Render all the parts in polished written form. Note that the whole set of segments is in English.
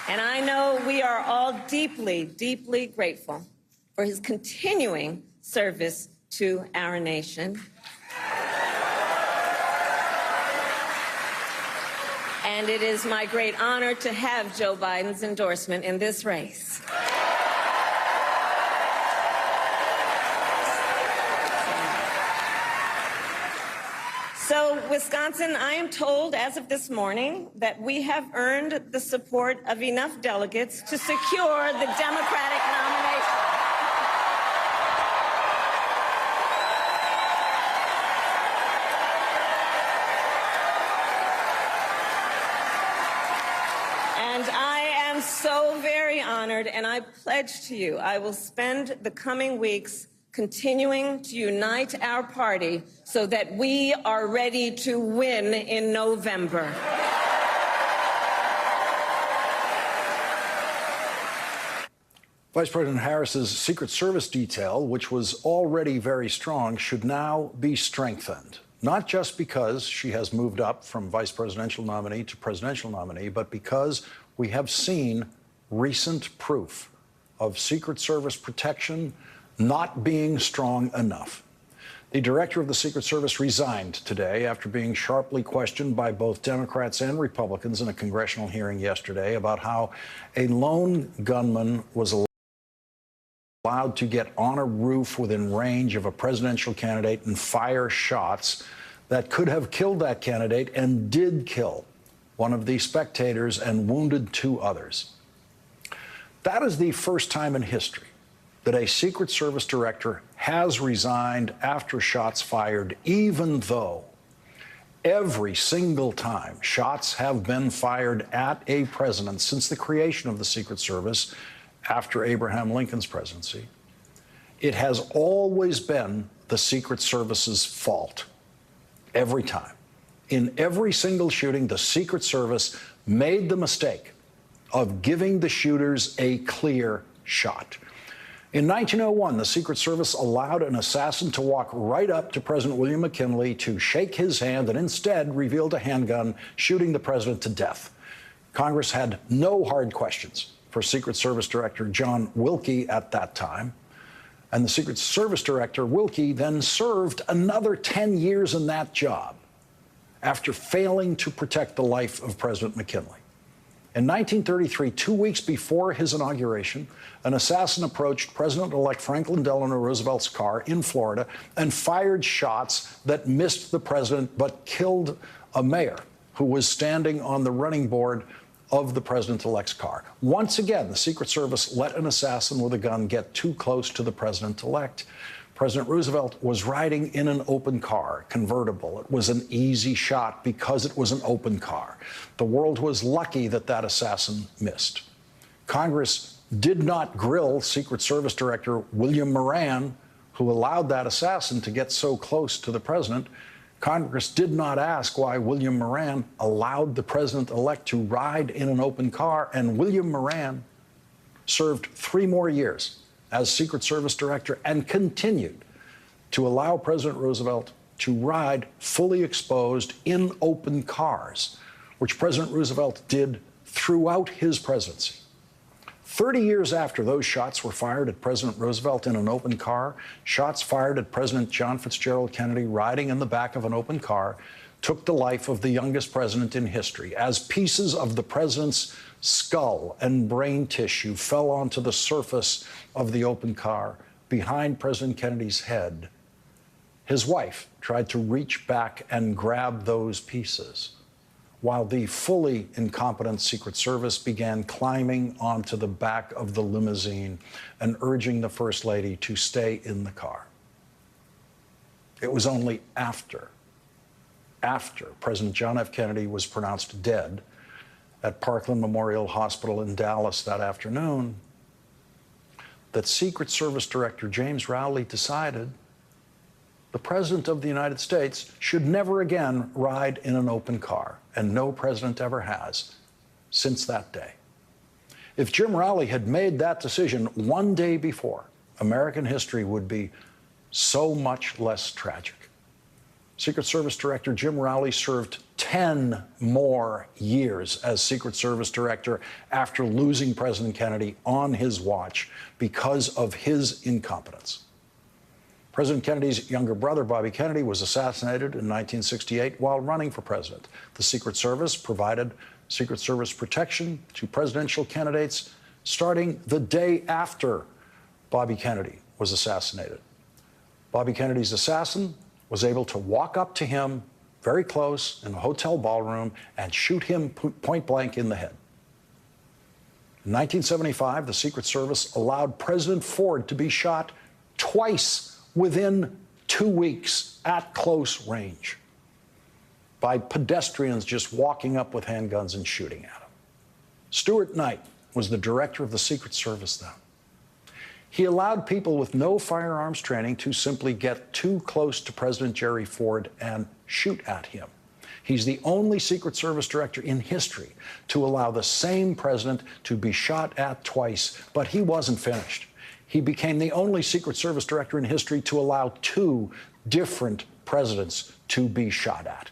And I know we are all deeply, deeply grateful for his continuing service to our nation. And it is my great honor to have Joe Biden's endorsement in this race. So, Wisconsin, I am told as of this morning that we have earned the support of enough delegates to secure the Democratic nomination. And I am so very honored, and I pledge to you I will spend the coming weeks continuing to unite our party so that we are ready to win in November. Vice President Harris's Secret Service detail, which was already very strong, should now be strengthened. Not just because she has moved up from vice presidential nominee to presidential nominee, but because we have seen recent proof of Secret Service protection not being strong enough. The director of the Secret Service resigned today after being sharply questioned by both Democrats and Republicans in a congressional hearing yesterday about how a lone gunman was allowed to get on a roof within range of a presidential candidate and fire shots that could have killed that candidate and did kill one of the spectators and wounded two others. That is the first time in history that a Secret Service director has resigned after shots fired, even though every single time shots have been fired at a president since the creation of the Secret Service after Abraham Lincoln's presidency, it has always been the Secret Service's fault. Every time. In every single shooting, the Secret Service made the mistake of giving the shooters a clear shot. In 1901, the Secret Service allowed an assassin to walk right up to President William McKinley to shake his hand and instead revealed a handgun, shooting the president to death. Congress had no hard questions for Secret Service Director John Wilkie at that time. And the Secret Service Director, Wilkie, then served another 10 years in that job after failing to protect the life of President McKinley. In 1933, 2 weeks before his inauguration, an assassin approached President-elect Franklin Delano Roosevelt's car in Florida and fired shots that missed the president but killed a mayor who was standing on the running board of the president-elect's car. Once again, the Secret Service let an assassin with a gun get too close to the president-elect. President Roosevelt was riding in an open car, convertible. It was an easy shot because it was an open car. The world was lucky that that assassin missed. Congress did not grill Secret Service Director William Moran, who allowed that assassin to get so close to the president. Congress did not ask why William Moran allowed the president-elect to ride in an open car, and William Moran served 3 more years as Secret Service Director and continued to allow President Roosevelt to ride fully exposed in open cars, which President Roosevelt did throughout his presidency. 30 years after those shots were fired at President Roosevelt in an open car, shots fired at President John Fitzgerald Kennedy riding in the back of an open car took the life of the youngest president in history as pieces of the president's skull and brain tissue fell onto the surface of the open car behind President Kennedy's head. His wife tried to reach back and grab those pieces, while the fully incompetent Secret Service began climbing onto the back of the limousine and urging the First Lady to stay in the car. It was only after President John F. Kennedy was pronounced dead at Parkland Memorial Hospital in Dallas that afternoon that Secret Service Director James Rowley decided the President of the United States should never again ride in an open car, and no president ever has since that day. If Jim Rowley had made that decision one day before, American history would be so much less tragic. Secret Service Director Jim Rowley served 10 more years as Secret Service director after losing President Kennedy on his watch because of his incompetence. President Kennedy's younger brother, Bobby Kennedy, was assassinated in 1968 while running for president. The Secret Service provided Secret Service protection to presidential candidates starting the day after Bobby Kennedy was assassinated. Bobby Kennedy's assassin was able to walk up to him very close in a hotel ballroom and shoot him point blank in the head. In 1975, the Secret Service allowed President Ford to be shot twice within 2 weeks at close range by pedestrians just walking up with handguns and shooting at him. Stuart Knight was the director of the Secret Service then. He allowed people with no firearms training to simply get too close to President Jerry Ford and shoot at him. He's the only Secret Service director in history to allow the same president to be shot at twice, but he wasn't finished. He became the only Secret Service director in history to allow 2 different presidents to be shot at.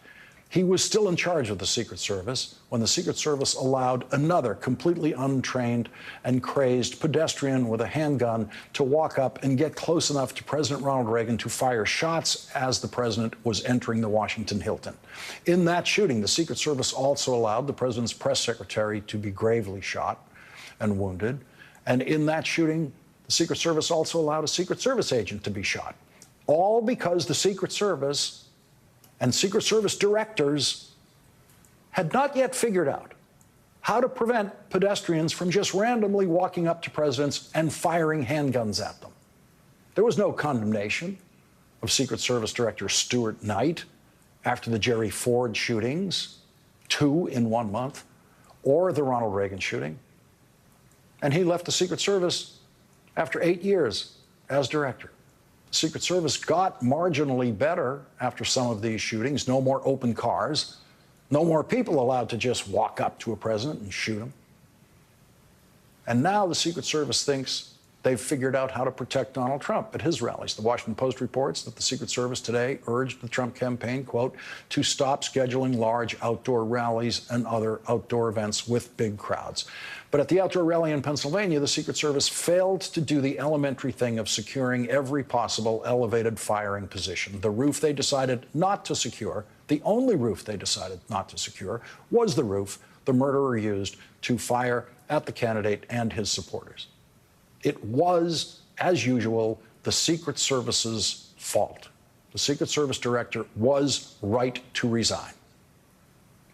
He was still in charge of the Secret Service when the Secret Service allowed another completely untrained and crazed pedestrian with a handgun to walk up and get close enough to President Ronald Reagan to fire shots as the president was entering the Washington Hilton. In that shooting, the Secret Service also allowed the president's press secretary to be gravely shot and wounded. And in that shooting, the Secret Service also allowed a Secret Service agent to be shot, all because the Secret Service and Secret Service directors had not yet figured out how to prevent pedestrians from just randomly walking up to presidents and firing handguns at them. There was no condemnation of Secret Service Director Stuart Knight after the Jerry Ford shootings, 2 in 1 month, or the Ronald Reagan shooting. And he left the Secret Service after 8 years as director. The Secret Service got marginally better after some of these shootings. No more open cars. No more people allowed to just walk up to a president and shoot him. And now the Secret Service thinks they've figured out how to protect Donald Trump at his rallies. The Washington Post reports that the Secret Service today urged the Trump campaign, quote, to stop scheduling large outdoor rallies and other outdoor events with big crowds. But at the outdoor rally in Pennsylvania, the Secret Service failed to do the elementary thing of securing every possible elevated firing position. The roof they decided not to secure, the only roof they decided not to secure, was the roof the murderer used to fire at the candidate and his supporters. It was, as usual, the Secret Service's fault. The Secret Service director was right to resign,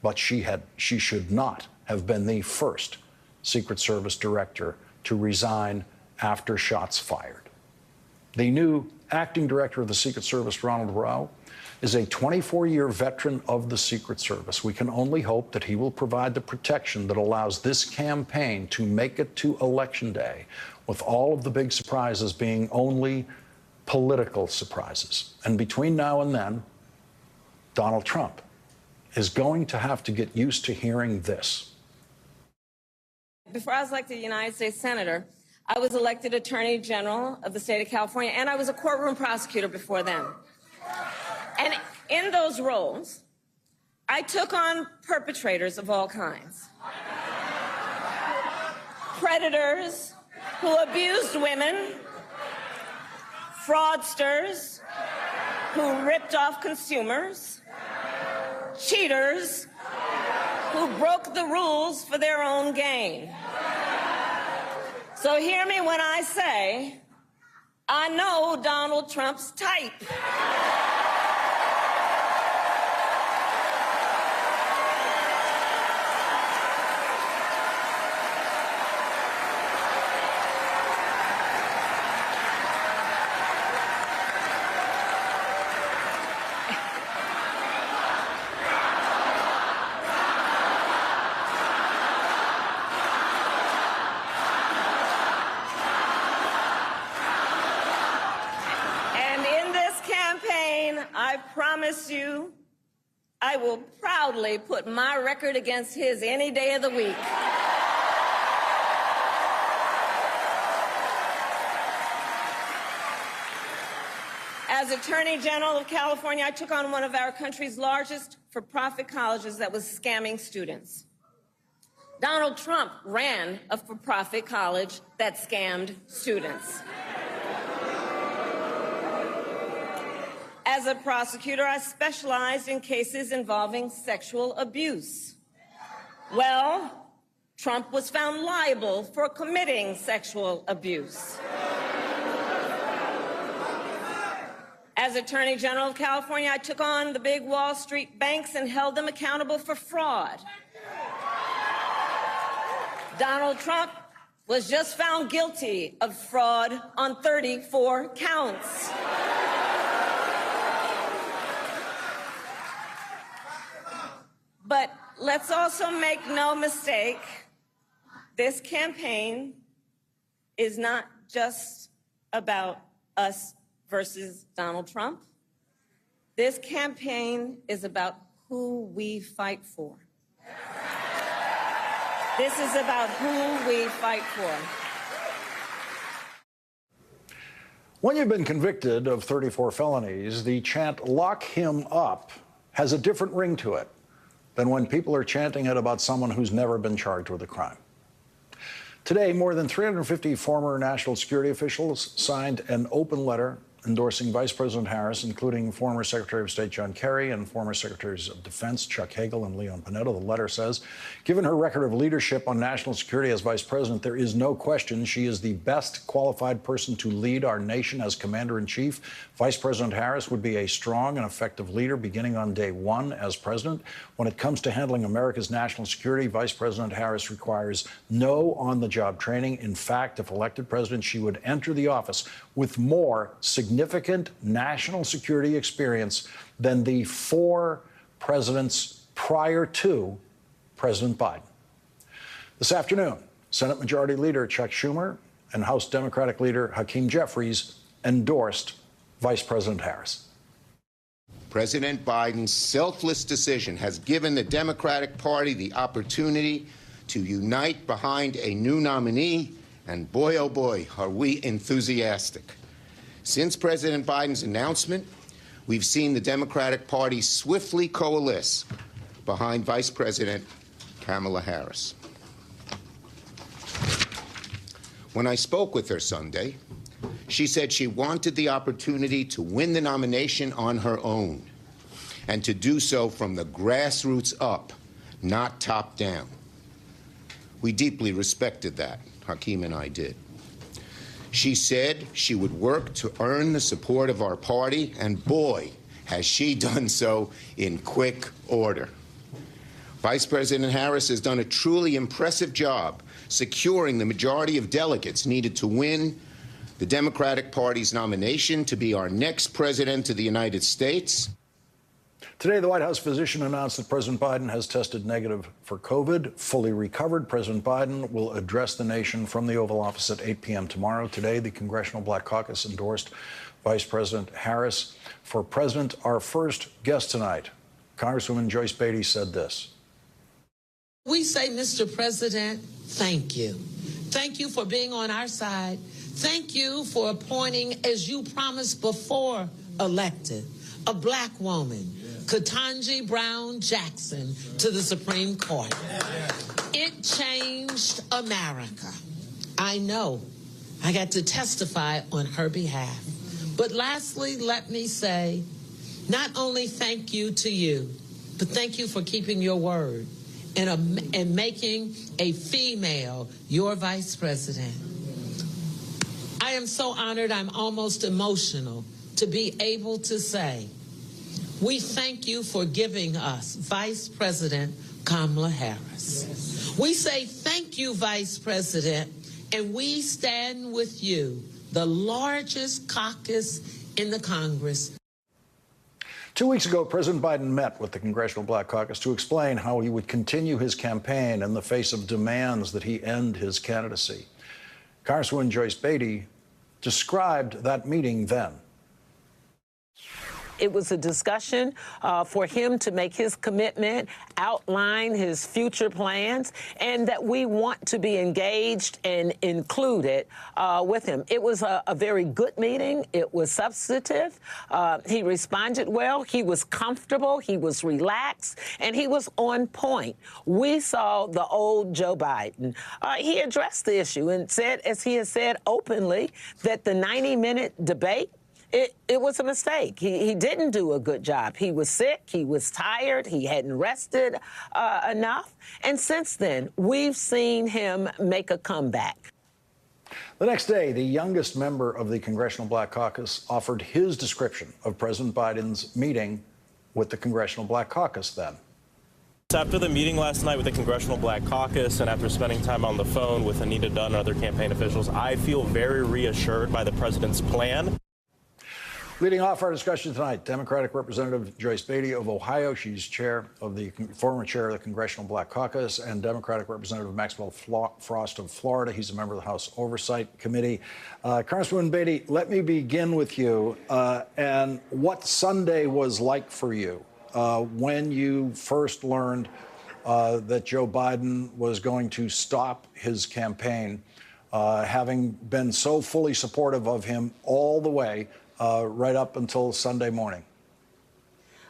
but she should not have been the first Secret Service director to resign after shots fired. The new acting director of the Secret Service, Ronald Rao, is a 24-year veteran of the Secret Service. We can only hope that he will provide the protection that allows this campaign to make it to Election Day, with all of the big surprises being only political surprises. And between now and then, Donald Trump is going to have to get used to hearing this. Before I was elected United States Senator, I was elected Attorney General of the state of California, and I was a courtroom prosecutor before then. And in those roles, I took on perpetrators of all kinds. Predators who abused women, fraudsters who ripped off consumers, cheaters who broke the rules for their own gain. So hear me when I say, I know Donald Trump's type. I promise you, I will proudly put my record against his any day of the week. As Attorney General of California, I took on one of our country's largest for-profit colleges that was scamming students. Donald Trump ran a for-profit college that scammed students. As a prosecutor, I specialized in cases involving sexual abuse. Well, Trump was found liable for committing sexual abuse. As Attorney General of California, I took on the big Wall Street banks and held them accountable for fraud. Donald Trump was just found guilty of fraud on 34 counts. But let's also make no mistake, this campaign is not just about us versus Donald Trump. This campaign is about who we fight for. This is about who we fight for. When you've been convicted of 34 felonies, the chant "lock him up" has a different ring to it than when people are chanting it about someone who's never been charged with a crime. Today, more than 350 former national security officials signed an open letter endorsing Vice President Harris, including former Secretary of State John Kerry and former Secretaries of Defense Chuck Hagel and Leon Panetta. The letter says, given her record of leadership on national security as Vice President, there is no question she is the best qualified person to lead our nation as Commander-in-Chief. Vice President Harris would be a strong and effective leader beginning on day one as President. When it comes to handling America's national security, Vice President Harris requires no on-the-job training. In fact, if elected President, she would enter the office with more significant national security experience than the 4 presidents prior to President Biden. This afternoon, Senate Majority Leader Chuck Schumer and House Democratic Leader Hakeem Jeffries endorsed Vice President Harris. President Biden's selfless decision has given the Democratic Party the opportunity to unite behind a new nominee, and boy, oh boy, are we enthusiastic. Since President Biden's announcement, we've seen the Democratic Party swiftly coalesce behind Vice President Kamala Harris. When I spoke with her Sunday, she said she wanted the opportunity to win the nomination on her own and to do so from the grassroots up, not top down. We deeply respected that, Hakeem and I did. She said she would work to earn the support of our party, and boy, has she done so in quick order. Vice President Harris has done a truly impressive job securing the majority of delegates needed to win the Democratic Party's nomination to be our next president of the United States. Today, the White House physician announced that President Biden has tested negative for COVID. Fully recovered, President Biden will address the nation from the Oval Office at 8 p.m. tomorrow. Today, the Congressional Black Caucus endorsed Vice President Harris for president. Our first guest tonight, Congresswoman Joyce Beatty, said this. We say, Mr. President, thank you. Thank you for being on our side. Thank you for appointing, as you promised before elected, a black woman, Ketanji Brown Jackson, to the Supreme Court. It changed America. I know. I got to testify on her behalf. But lastly, let me say, not only thank you to you, but thank you for keeping your word and making a female your vice president. I am so honored, I'm almost emotional to be able to say, we thank you for giving us Vice President Kamala Harris. Yes. We say thank you, Vice President, and we stand with you, the largest caucus in the Congress. 2 weeks ago, President Biden met with the Congressional Black Caucus to explain how he would continue his campaign in the face of demands that he end his candidacy. Congresswoman Joyce Beatty described that meeting then. It was a discussion for him to make his commitment, outline his future plans, and that we want to be engaged and included with him. It was a very good meeting. It was substantive. He responded well. He was comfortable. He was relaxed, and he was on point. We saw the old Joe Biden. He addressed the issue and said, as he has said openly, that the 90-minute debate, it was a mistake. He didn't do a good job. He was sick. He was tired. He hadn't rested enough. And since then, we've seen him make a comeback. The next day, the youngest member of the Congressional Black Caucus offered his description of President Biden's meeting with the Congressional Black Caucus then. After the meeting last night with the Congressional Black Caucus and after spending time on the phone with Anita Dunn and other campaign officials, I feel very reassured by the president's plan. Leading off our discussion tonight, Democratic Representative Joyce Beatty of Ohio. She's former chair of the Congressional Black Caucus, and Democratic Representative Maxwell Frost of Florida. He's a member of the House Oversight Committee. Congresswoman Beatty, let me begin with you and what Sunday was like for you when you first learned that Joe Biden was going to stop his campaign, having been so fully supportive of him all the way right up until Sunday morning.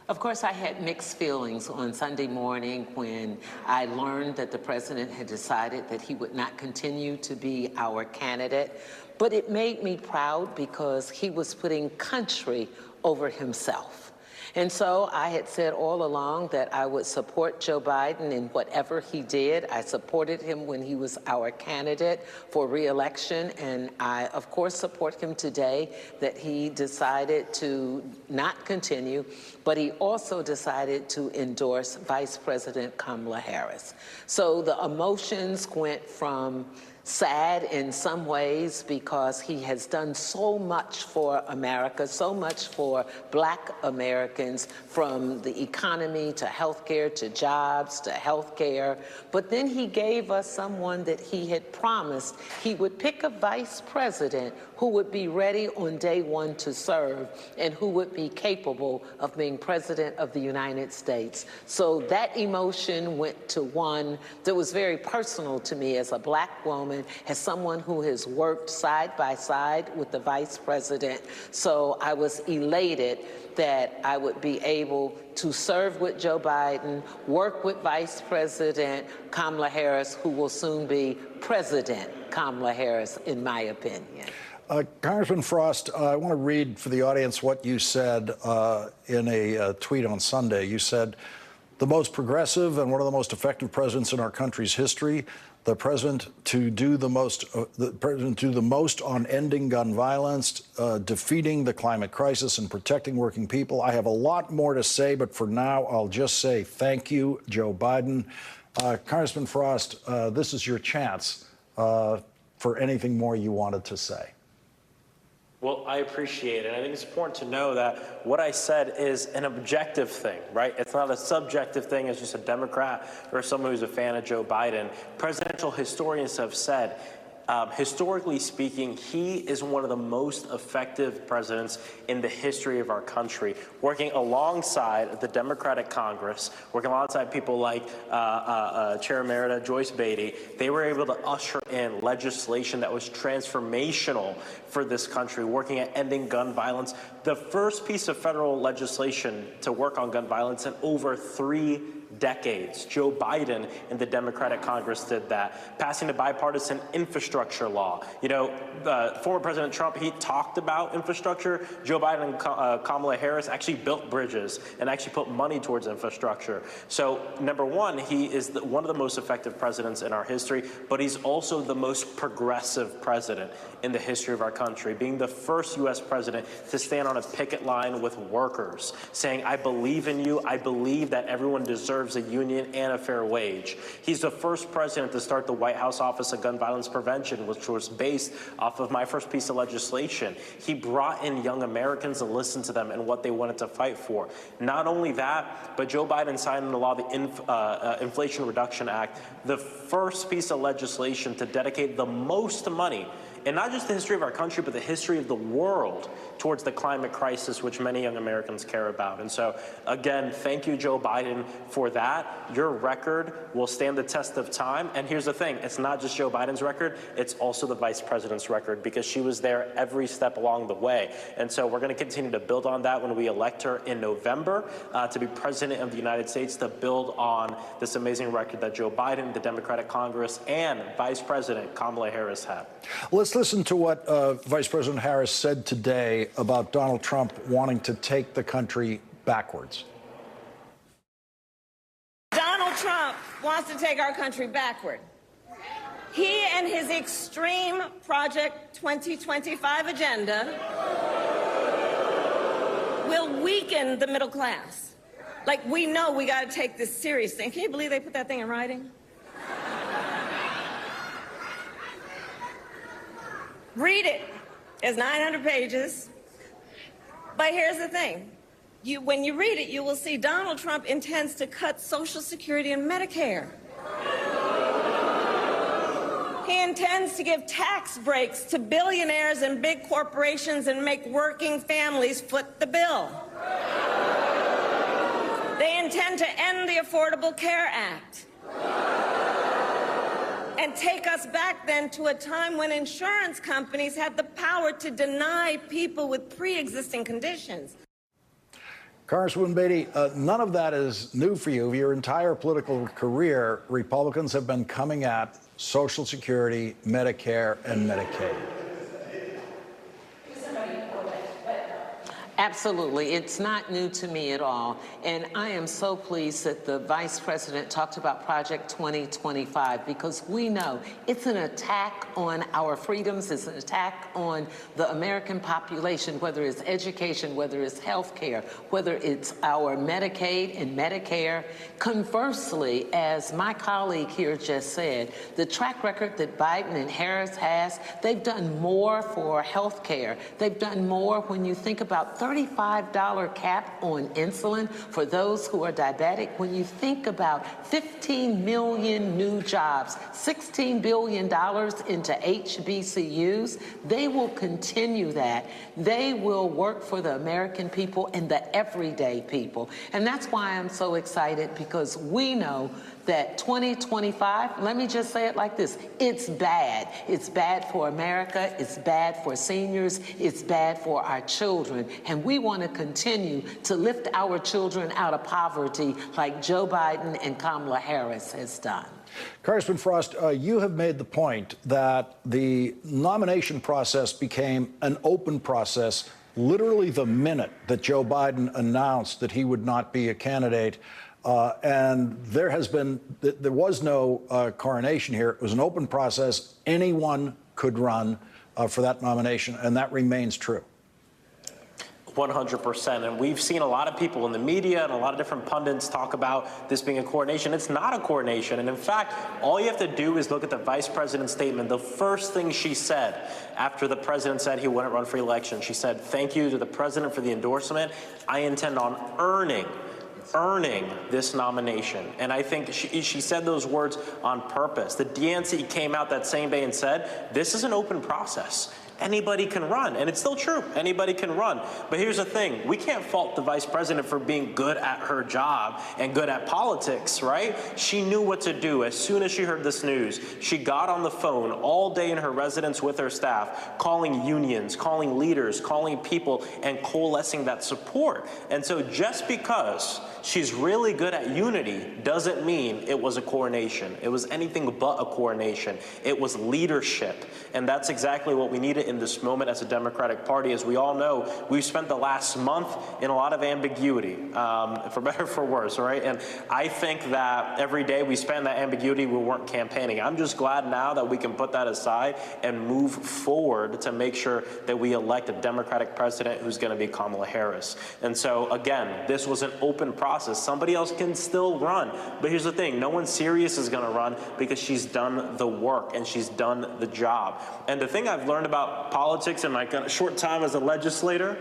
Of course, I had mixed feelings on Sunday morning when I learned that the president had decided that he would not continue to be our candidate. But it made me proud because he was putting country over himself. And so I had said all along that I would support Joe Biden in whatever he did. I supported him when he was our candidate for re-election, and I, of course, support him today that he decided to not continue, but he also decided to endorse Vice President Kamala Harris. So the emotions went from sad in some ways because he has done so much for America, so much for Black Americans, from the economy to healthcare to jobs to healthcare. But then he gave us someone that he had promised he would pick a vice president who would be ready on day one to serve and who would be capable of being president of the United States. So that emotion went to one that was very personal to me as a Black woman, as someone who has worked side by side with the vice president. So I was elated that I would be able to serve with Joe Biden, work with Vice President Kamala Harris, who will soon be President Kamala Harris, in my opinion. Congressman Frost, I want to read for the audience what you said in a tweet on Sunday. You said, "The most progressive and one of the most effective presidents in our country's history, the president to do the most on ending gun violence, defeating the climate crisis, and protecting working people. I have a lot more to say, but for now, I'll just say thank you, Joe Biden." Congressman Frost, this is your chance for anything more you wanted to say. Well, I appreciate it. I think it's important to know that what I said is an objective thing, right? It's not a subjective thing as just a Democrat or someone who's a fan of Joe Biden. Presidential historians have said, historically speaking, he is one of the most effective presidents in the history of our country, working alongside the Democratic Congress, working alongside people like Chair Emerita Joyce Beatty. They were able to usher in legislation that was transformational for this country, working at ending gun violence. The first piece of federal legislation to work on gun violence in over 3 decades. Joe Biden and the Democratic Congress did that, passing the bipartisan infrastructure law. You know, former President Trump, he talked about infrastructure. Joe Biden and Kamala Harris actually built bridges and actually put money towards infrastructure. So, number one, he is one of the most effective presidents in our history, but he's also the most progressive president in the history of our country, being the first U.S. president to stand on a picket line with workers, saying, "I believe in you. I believe that everyone deserves a union and a fair wage." He's the first president to start the White House Office of Gun Violence Prevention, which was based off of my first piece of legislation. He brought in young Americans and listened to them and what they wanted to fight for. Not only that, but Joe Biden signed into law the Inflation Reduction Act, the first piece of legislation to dedicate the most money and not just the history of our country, but the history of the world towards the climate crisis, which many young Americans care about. And so, again, thank you, Joe Biden, for that. Your record will stand the test of time. And here's the thing, it's not just Joe Biden's record, it's also the vice president's record, because she was there every step along the way. And so we're going to continue to build on that when we elect her in November to be president of the United States, to build on this amazing record that Joe Biden, the Democratic Congress, and Vice President Kamala Harris had. Let's listen to what Vice President Harris said today about Donald Trump wanting to take the country backwards. Donald Trump wants to take our country backward. He and his extreme Project 2025 agenda will weaken the middle class. Like, we know we got to take this seriously. Can you believe they put that thing in writing? Read it. It's 900 pages. But here's the thing. When you read it, you will see Donald Trump intends to cut Social Security and Medicare. He intends to give tax breaks to billionaires and big corporations and make working families foot the bill. They intend to end the Affordable Care Act and take us back then to a time when insurance companies had the power to deny people with pre-existing conditions. Congresswoman Beatty, none of that is new for you. Your entire political career, Republicans have been coming at Social Security, Medicare, and Medicaid. Absolutely. It's not new to me at all. And I am so pleased that the Vice President talked about Project 2025, because we know it's an attack on our freedoms, it's an attack on the American population, whether it's education, whether it's health care, whether it's our Medicaid and Medicare. Conversely, as my colleague here just said, the track record that Biden and Harris has, they've done more for health care. They've done more when you think about $35 cap on insulin for those who are diabetic. When you think about 15 million new jobs, $16 billion into HBCUs, they will continue that. They will work for the American people and the everyday people. And that's why I'm so excited, because we know that 2025, let me just say it like this, it's bad. It's bad for America, it's bad for seniors, it's bad for our children. And we want to continue to lift our children out of poverty like Joe Biden and Kamala Harris has done. Congressman Frost, you have made the point that the nomination process became an open process literally the minute that Joe Biden announced that he would not be a candidate. And there was no coronation here. It was an open process. Anyone could run for that nomination, and that remains true. 100%. And we've seen a lot of people in the media and a lot of different pundits talk about this being a coronation. It's not a coronation. And in fact, all you have to do is look at the vice president's statement. The first thing she said after the president said he wouldn't run for election, she said, "Thank you to the president for the endorsement. I intend on earning this nomination." And I think she said those words on purpose. The DNC came out that same day and said, this is an open process. Anybody can run, and it's still true. Anybody can run. But here's the thing. We can't fault the vice president for being good at her job and good at politics, right? She knew what to do. As soon as she heard this news, she got on the phone all day in her residence with her staff, calling unions, calling leaders, calling people, and coalescing that support. And so just because she's really good at unity doesn't mean it was a coronation. It was anything but a coronation. It was leadership. And that's exactly what we needed in this moment as a Democratic Party. As we all know, we've spent the last month in a lot of ambiguity, for better or for worse, right? And I think that every day we spend that ambiguity, we weren't campaigning. I'm just glad now that we can put that aside and move forward to make sure that we elect a Democratic president who's going to be Kamala Harris. And so, again, this was an open process. Somebody else can still run. But here's the thing. No one serious is going to run because she's done the work and she's done the job. And the thing I've learned about politics in my short time as a legislator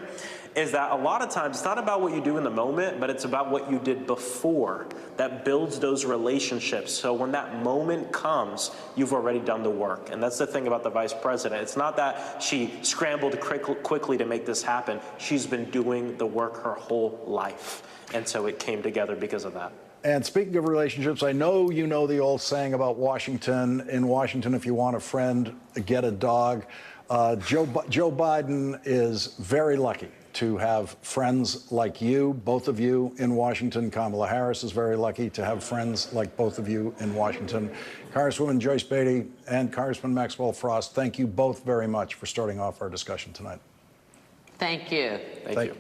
is that a lot of times it's not about what you do in the moment, but it's about what you did before that builds those relationships. So when that moment comes, you've already done the work. And that's the thing about the vice president. It's not that she scrambled quickly to make this happen. She's been doing the work her whole life. And so it came together because of that. And speaking of relationships, I know you know the old saying about Washington. In Washington, if you want a friend, get a dog. Joe Biden is very lucky to have friends like you, both of you in Washington. Kamala Harris is very lucky to have friends like both of you in Washington. Congresswoman Joyce Beatty and Congressman Maxwell Frost, thank you both very much for starting off our discussion tonight. Thank you. Thank you.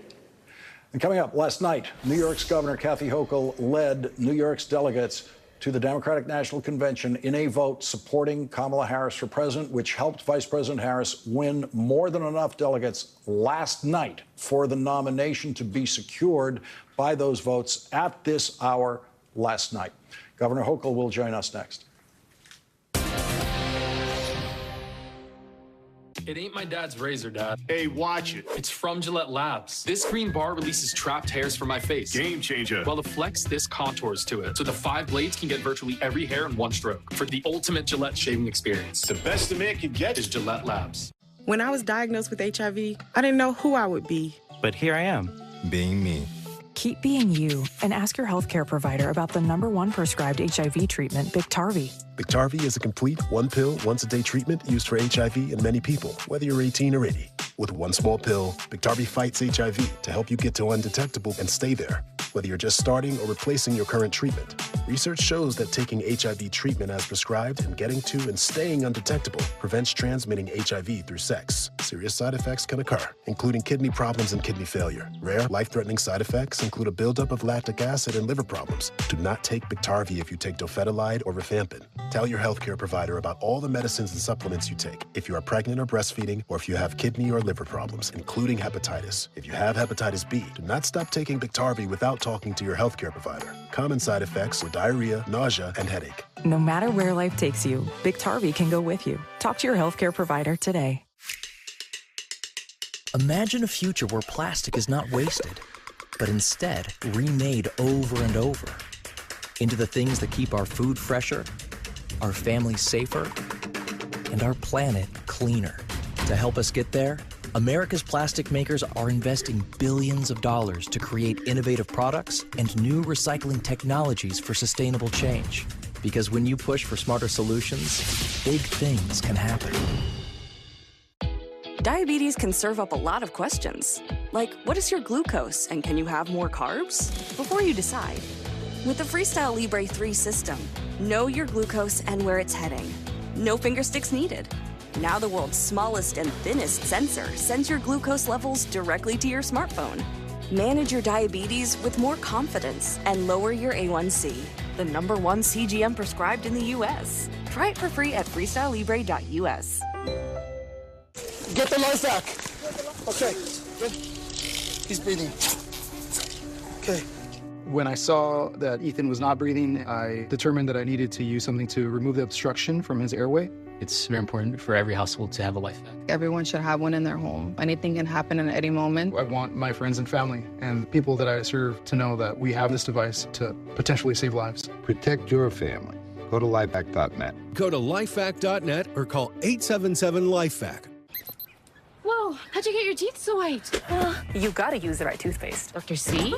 And coming up, last night, New York's Governor Kathy Hochul led New York's delegates to the Democratic National Convention in a vote supporting Kamala Harris for president, which helped Vice President Harris win more than enough delegates last night for the nomination to be secured by those votes at this hour last night. Governor Hochul will join us next. It ain't my dad's razor, Dad. Hey, watch it. It's from Gillette Labs. This green bar releases trapped hairs from my face. Game changer. While the Flex, this contours to it. So the 5 blades can get virtually every hair in one stroke. For the ultimate Gillette shaving experience. The best a man can get is Gillette Labs. When I was diagnosed with HIV, I didn't know who I would be. But here I am, being me. Keep being you and ask your healthcare provider about the #1 prescribed HIV treatment, Biktarvy. Biktarvy is a complete one-pill, once-a-day treatment used for HIV in many people, whether you're 18 or 80. With one small pill, Biktarvy fights HIV to help you get to undetectable and stay there, whether you're just starting or replacing your current treatment. Research shows that taking HIV treatment as prescribed and getting to and staying undetectable prevents transmitting HIV through sex. Serious side effects can occur, including kidney problems and kidney failure. Rare, life-threatening side effects include a buildup of lactic acid and liver problems. Do not take Biktarvy if you take dofetilide or rifampin. Tell your healthcare provider about all the medicines and supplements you take if you are pregnant or breastfeeding, or if you have kidney or liver problems, including hepatitis. If you have hepatitis B, do not stop taking Biktarvy without talking to your healthcare provider. Common side effects are diarrhea, nausea, and headache. No matter where life takes you, Biktarvy can go with you. Talk to your healthcare provider today. Imagine a future where plastic is not wasted, but instead remade over and over into the things that keep our food fresher, our families safer, and our planet cleaner. To help us get there, America's plastic makers are investing billions of dollars to create innovative products and new recycling technologies for sustainable change. Because when you push for smarter solutions, big things can happen. Diabetes can serve up a lot of questions, like what is your glucose and can you have more carbs? Before you decide. With the Freestyle Libre 3 system, know your glucose and where it's heading. No finger sticks needed. Now the world's smallest and thinnest sensor sends your glucose levels directly to your smartphone. Manage your diabetes with more confidence and lower your A1C. The #1 CGM prescribed in the U.S. Try it for free at freestylelibre.us. Get the life back. Okay. Good. He's breathing. Okay. When I saw that Ethan was not breathing, I determined that I needed to use something to remove the obstruction from his airway. It's very important for every household to have a life vest. Everyone should have one in their home. Anything can happen at any moment. I want my friends and family and people that I serve to know that we have this device to potentially save lives. Protect your family. Go to lifevac.net. Go to lifevac.net or call 877-LIFEVAC. Whoa, how'd you get your teeth so white? You gotta use the right toothpaste. Dr. C?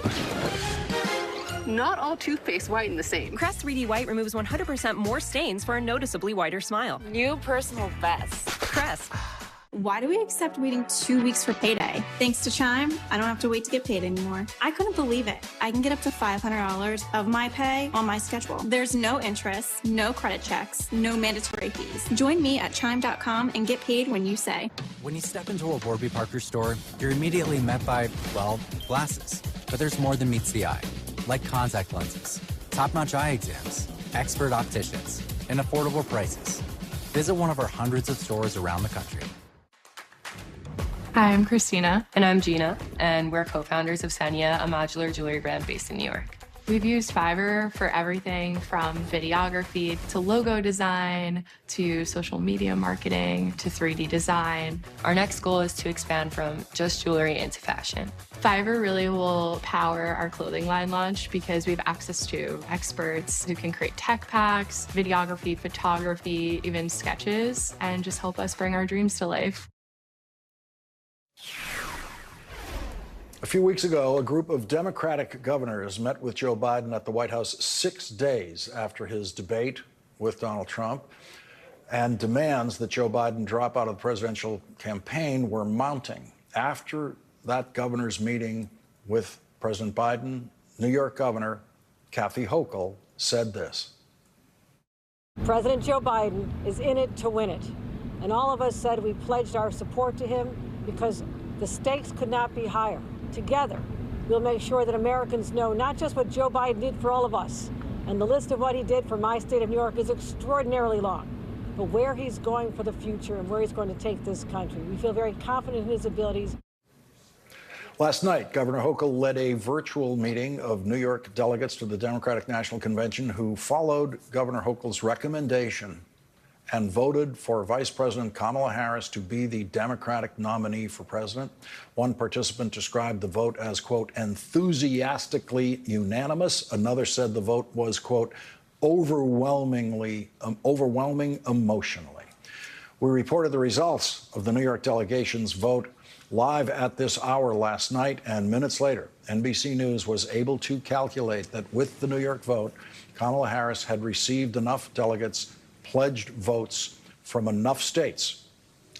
Not all toothpaste whiten the same. Crest 3D White removes 100% more stains for a noticeably whiter smile. New personal best. Crest. Why do we accept waiting 2 weeks for payday? Thanks to Chime, I don't have to wait to get paid anymore. I couldn't believe it. I can get up to $500 of my pay on my schedule. There's no interest, no credit checks, no mandatory fees. Join me at Chime.com and get paid when you say. When you step into a Warby Parker store, you're immediately met by, well, glasses. But there's more than meets the eye, like contact lenses, top-notch eye exams, expert opticians, and affordable prices. Visit one of our hundreds of stores around the country. Hi, I'm Christina. And I'm Gina, and we're co-founders of Sanya, a modular jewelry brand based in New York. We've used Fiverr for everything from videography to logo design to social media marketing to 3D design. Our next goal is to expand from just jewelry into fashion. Fiverr really will power our clothing line launch because we have access to experts who can create tech packs, videography, photography, even sketches, and just help us bring our dreams to life. A few weeks ago, a group of Democratic governors met with Joe Biden at the White House 6 days after his debate with Donald Trump, and demands that Joe Biden drop out of the presidential campaign were mounting. After that governor's meeting with President Biden, New York Governor Kathy Hochul said this. President Joe Biden is in it to win it. And all of us said we pledged our support to him because the stakes could not be higher. Together, we'll make sure that Americans know not just what Joe Biden did for all of us, and the list of what he did for my state of New York is extraordinarily long, but where he's going for the future and where he's going to take this country. We feel very confident in his abilities. Last night, Governor Hochul led a virtual meeting of New York delegates to the Democratic National Convention who followed Governor Hochul's recommendation and voted for Vice President Kamala Harris to be the Democratic nominee for president. One participant described the vote as, quote, enthusiastically unanimous. Another said the vote was, quote, overwhelming emotionally. We reported the results of the New York delegation's vote live at this hour last night, and minutes later, NBC News was able to calculate that with the New York vote, Kamala Harris had received enough delegates, pledged votes from enough states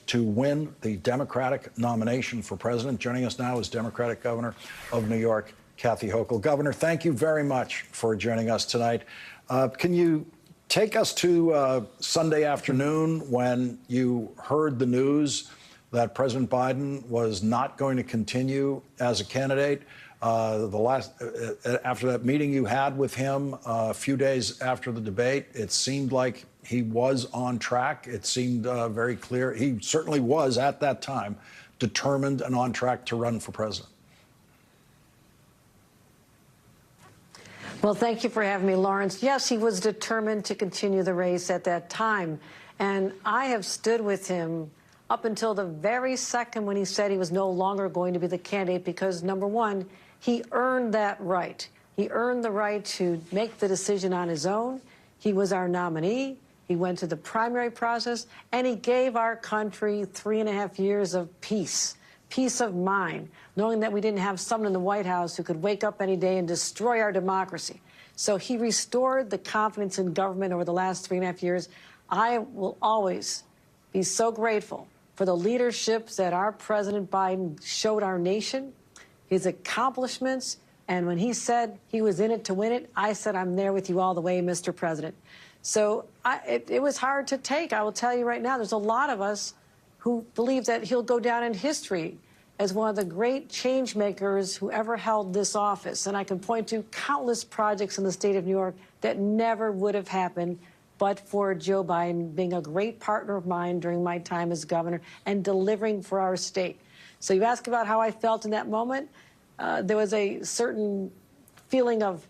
to win the Democratic nomination for president. Joining us now is Democratic Governor of New York, Kathy Hochul. Governor, thank you very much for joining us tonight. Can you take us to Sunday afternoon when you heard the news that President Biden was not going to continue as a candidate? After that meeting you had with him a few days after the debate, it seemed like he was on track. It seemed very clear. He certainly was, at that time, determined and on track to run for president. Well, thank you for having me, Lawrence. Yes, he was determined to continue the race at that time. And I have stood with him up until the very second when he said he was no longer going to be the candidate because, number one, he earned that right. He earned the right to make the decision on his own. He was our nominee. He went to the primary process, and he gave our country 3.5 years of peace of mind, knowing that we didn't have someone in the White House who could wake up any day and destroy our democracy. So he restored the confidence in government over the last 3.5 years. I will always be so grateful for the leadership that our President Biden showed our nation, his accomplishments, and when he said he was in it to win it, I said, I'm there with you all the way, Mr. President. So it was hard to take. I will tell you right now, there's a lot of us who believe that he'll go down in history as one of the great change makers who ever held this office. And I can point to countless projects in the state of New York that never would have happened but for Joe Biden being a great partner of mine during my time as governor and delivering for our state. So you ask about how I felt in that moment. There was a certain feeling of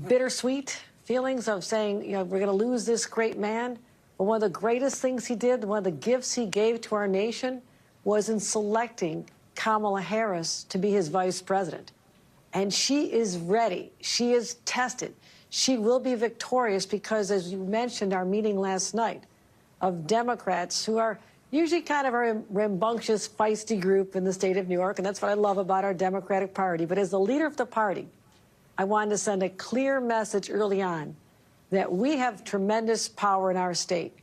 bittersweet feelings of saying, you know, we're going to lose this great man. But one of the greatest things he did, one of the gifts he gave to our nation was in selecting Kamala Harris to be his vice president. And she is ready. She is tested. She will be victorious because, as you mentioned, our meeting last night of Democrats who are usually kind of a rambunctious, feisty group in the state of New York, and that's what I love about our Democratic Party. But as the leader of the party, I wanted to send a clear message early on that we have tremendous power in our state.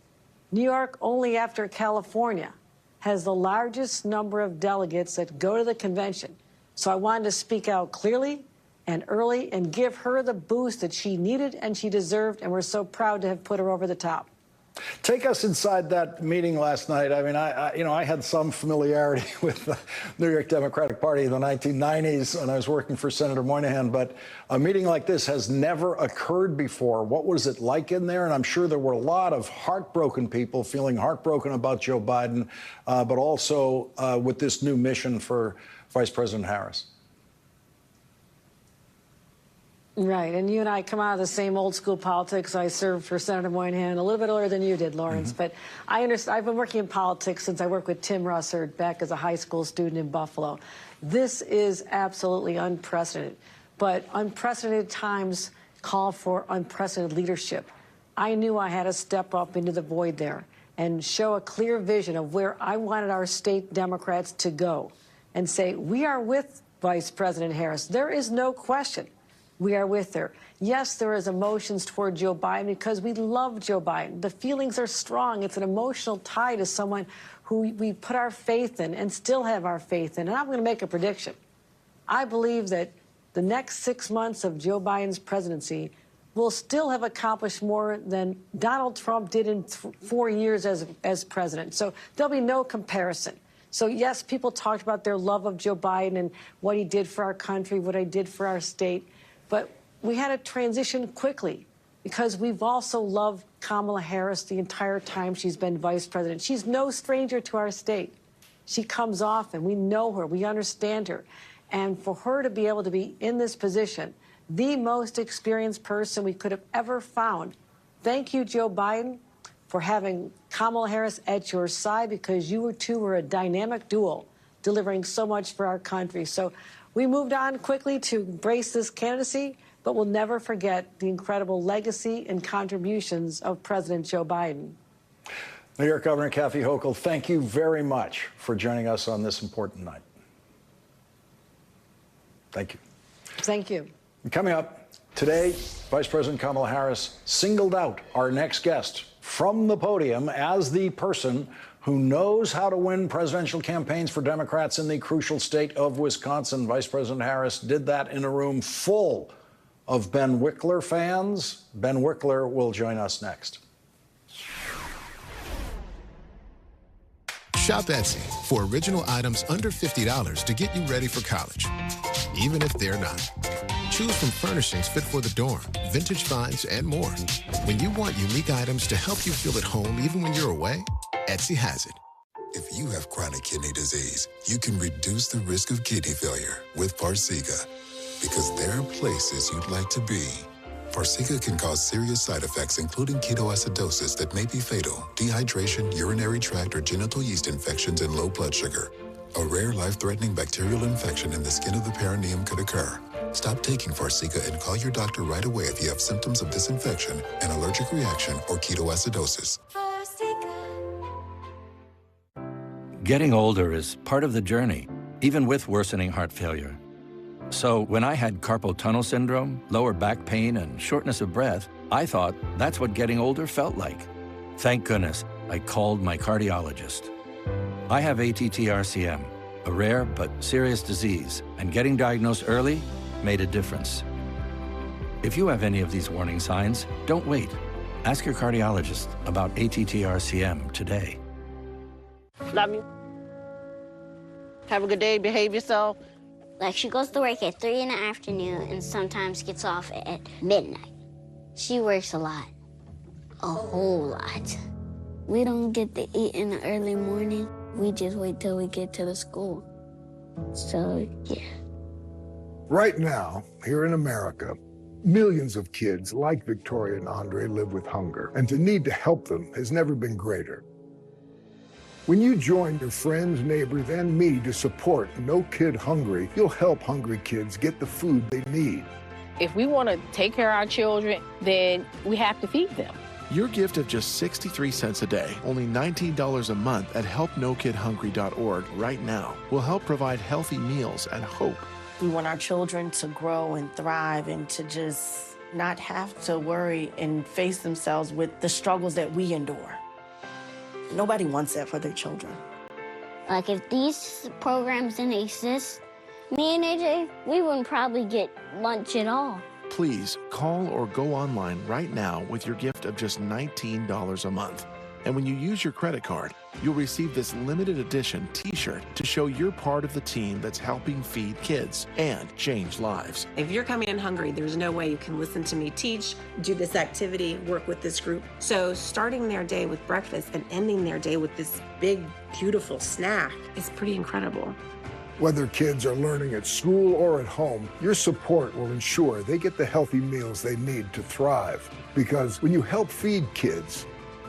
New York, only after California, has the largest number of delegates that go to the convention. So I wanted to speak out clearly and early and give her the boost that she needed and she deserved, and we're so proud to have put her over the top. Take us inside that meeting last night. I mean, I had some familiarity with the New York Democratic Party in the 1990s when I was working for Senator Moynihan, but a meeting like this has never occurred before. What was it like in there? And I'm sure there were a lot of heartbroken people feeling heartbroken about Joe Biden, but also with this new mission for Vice President Harris. Right, and you and I come out of the same old school politics. I served for Senator Moynihan a little bit earlier than you did, Lawrence, but I understand. I've been working in politics since I worked with Tim Russert back as a high school student in Buffalo. This is absolutely unprecedented, but unprecedented times call for unprecedented leadership. I knew I had to step up into the void there and show a clear vision of where I wanted our state Democrats to go and say, we are with Vice President Harris. There is no question. We are with her. Yes, there is emotions toward Joe Biden because we love Joe Biden. The feelings are strong. It's an emotional tie to someone who we put our faith in and still have our faith in. And I'm going to make a prediction. I believe that the next 6 months of Joe Biden's presidency will still have accomplished more than Donald Trump did in 4 years as president. So there'll be no comparison. So, yes, people talked about their love of Joe Biden and what he did for our country, what he did for our state. But we had to transition quickly because we've also loved Kamala Harris the entire time she's been vice president. She's no stranger to our state. She comes often. We know her. We understand her. And for her to be able to be in this position, the most experienced person we could have ever found. Thank you, Joe Biden, for having Kamala Harris at your side because you two were a dynamic duo delivering so much for our country. So we moved on quickly to embrace this candidacy, but we'll never forget the incredible legacy and contributions of President Joe Biden. New York Governor Kathy Hochul, thank you very much for joining us on this important night. Thank you. Thank you. And coming up today, Vice President Kamala Harris singled out our next guest from the podium as the person who knows how to win presidential campaigns for Democrats in the crucial state of Wisconsin. Vice President Harris did that in a room full of Ben Wickler fans. Ben Wickler will join us next. Shop Etsy for original items under $50 to get you ready for college, even if they're not. Choose from furnishings fit for the dorm, vintage finds, and more. When you want unique items to help you feel at home even when you're away, Etsy has it. If you have chronic kidney disease, you can reduce the risk of kidney failure with Farxiga, because there are places you'd like to be. Farxiga can cause serious side effects, including ketoacidosis that may be fatal, dehydration, urinary tract or genital yeast infections, and low blood sugar. A rare life-threatening bacterial infection in the skin of the perineum could occur. Stop taking Farxiga and call your doctor right away if you have symptoms of this infection, an allergic reaction, or ketoacidosis. Getting older is part of the journey, even with worsening heart failure. So when I had carpal tunnel syndrome, lower back pain, and shortness of breath, I thought that's what getting older felt like. Thank goodness I called my cardiologist. I have ATTR-CM, a rare but serious disease, and getting diagnosed early made a difference. If you have any of these warning signs, don't wait. Ask your cardiologist about ATTR-CM today. Love you. Have a good day. Behave yourself. Like, she goes to work at 3 in the afternoon and sometimes gets off at midnight. She works a lot. A whole lot. We don't get to eat in the early morning. We just wait till we get to the school. So, yeah. Right now, here in America, millions of kids like Victoria and Andre live with hunger, and the need to help them has never been greater. When you join your friends, neighbors, and me to support No Kid Hungry, you'll help hungry kids get the food they need. If we want to take care of our children, then we have to feed them. Your gift of just 63 cents a day, only $19 a month at helpnokidhungry.org right now will help provide healthy meals and hope. We want our children to grow and thrive and to just not have to worry and face themselves with the struggles that we endure. Nobody wants that for their children. Like, if these programs didn't exist, me and AJ, we wouldn't probably get lunch at all. Please call or go online right now with your gift of just $19 a month. And when you use your credit card, you'll receive this limited edition t-shirt to show you're part of the team that's helping feed kids and change lives. If you're coming in hungry, there's no way you can listen to me teach, do this activity, work with this group. So starting their day with breakfast and ending their day with this big, beautiful snack is pretty incredible. Whether kids are learning at school or at home, your support will ensure they get the healthy meals they need to thrive. Because when you help feed kids,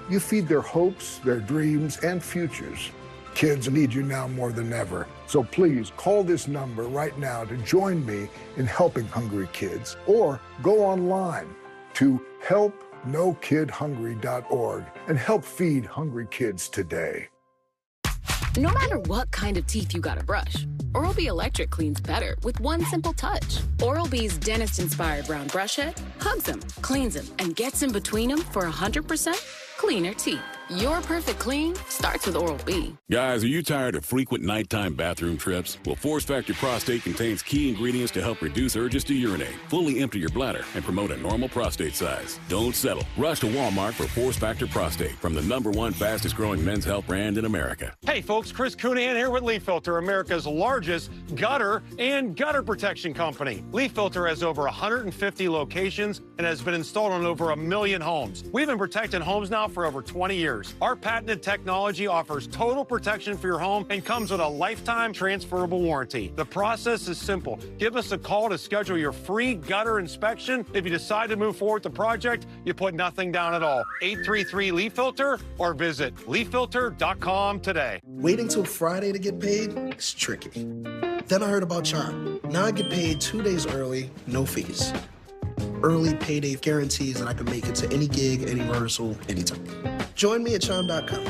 you feed their hopes, their dreams, and futures. Kids need you now more than ever. So please call this number right now to join me in helping hungry kids, or go online to helpnokidhungry.org and help feed hungry kids today. No matter what kind of teeth you gotta brush, Oral-B Electric cleans better with one simple touch. Oral-B's dentist-inspired brown brush head hugs them, cleans them, and gets in between them for 100% cleaner teeth. Your perfect clean starts with Oral-B. Guys, are you tired of frequent nighttime bathroom trips? Well, Force Factor Prostate contains key ingredients to help reduce urges to urinate, fully empty your bladder, and promote a normal prostate size. Don't settle. Rush to Walmart for Force Factor Prostate from the #1 fastest growing men's health brand in America. Hey folks, Chris Coonan here with Leaf Filter, America's largest gutter and gutter protection company. Leaf Filter has over 150 locations and has been installed on over 1 million homes. We've been protecting homes now for over 20 years. Our patented technology offers total protection for your home and comes with a lifetime transferable warranty. The process is simple. Give us a call to schedule your free gutter inspection. If you decide to move forward with the project, you put nothing down at all. 833-LEAF-FILTER or visit leaffilter.com today. Waiting till Friday to get paid is tricky. Then I heard about Chime. Now I get paid 2 days early, no fees. Early payday guarantees that I can make it to any gig, any rehearsal, anytime. Join me at Chime.com.